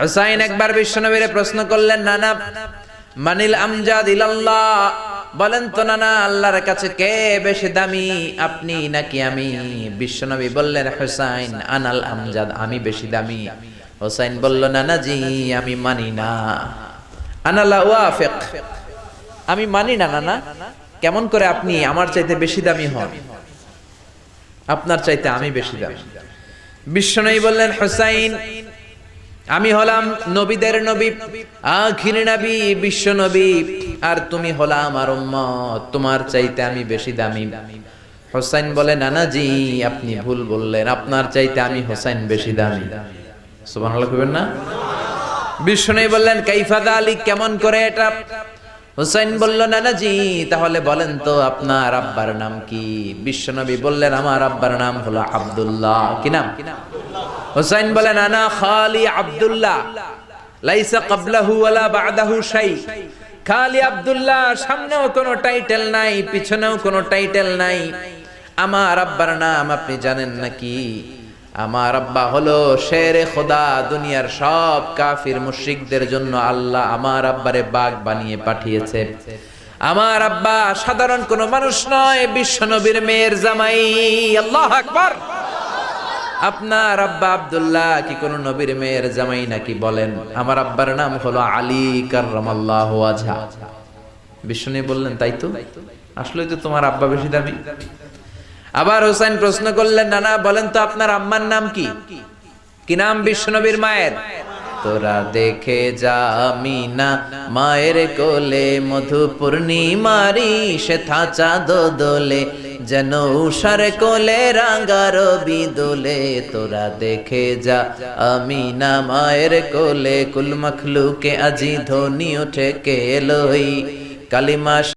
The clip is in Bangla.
হুসাইন একবার বিশ্বনবীরে প্রশ্ন করলেন, নানা মানিল আমজাদ ইলাল্লাহ, বলেন তো নানা আল্লাহর কাছে কে বেশি দামি, আপনি নাকি আমি? বিশ্বনবী বললেন, হুসাইন আনাল আমজাদ, আমি বেশি দামি। হুসাইন বলল, নানা জি আমি মানি না, আনা লা ওয়াফিক, আমি মানি না নানা। কেমন করে আপনি আমার চাইতে বেশি দামি হন? আপনার চাইতে আমি বেশি দামি। বিশ্বনবী বললেন, হুসাইন আমি হলাম নবীদের নবী, আখির নবী বিশ্ব নবী, আর তুমি হলা আমার উম্মত, তোমার চাইতে আমি বেশি দামি। হুসাইন বলে, নানা জি আপনি ভুল বললেন, আপনার চাইতে আমি হুসাইন বেশি দামি। সুবহানাল্লাহ কইবেন না? বিশ্বনবী বললেন, কাইফা যালিক, কেমন করে এটা? হুসাইন বলল, নানা জি তাহলে বলেন তো আপনার আব্বার নাম কি? বিশ্বনবী বললেন, আমার আব্বার নাম হলো আব্দুল্লাহ। কি নাম? হুসাইন বলেন, আনা খালি আব্দুল্লাহ, লাইসা ক্বাবলাহু ওয়ালা বা'দাহু শাই। খালি আব্দুল্লাহ, সামনেও কোনো টাইটেল নাই, পিছনেও কোনো টাইটেল নাই। আমার আব্বার নাম আপনি জানেন নাকি? আমার আব্বা হলো শেরে খোদা, দুনিয়ার সব কাফির মুশরিকদের জন্য আল্লাহ আমার আব্বারে বাগ বানিয়ে পাঠিয়েছে। আমার আব্বা সাধারণ কোনো মানুষ নয়, বিশ্ব নবীর মেয়ের জামাই। আল্লাহু আকবার। আপনার আব্বা আব্দুল্লাহ কি কোনো নবীর মেয়ের জামাই নাকি? বলেন, আমার আব্বার নাম হলো আলী কাররামাল্লাহু ওয়াজহা। বিষ্ণু বললেন, তাই তো, আসলেই তো তোমার আব্বা বেশি দামি। আবার হুসাইন প্রশ্ন করলেন, নানা বলেন তো আপনার আম্মার নাম কি? কি নাম বিশ্বনবীর মায়ের? তোরা দেখে যা আমিনা মায়ের কোলে, মধু পূর্ণিমারি সেথা চাঁদ দোলে, যেন উষার কোলে রাঙা রবি দোলে। তোরা দেখে যা আমিনা মায়ের কোলে, কুল মখলুকে আজি ধ্বনি ওঠে কে লই, কালিমা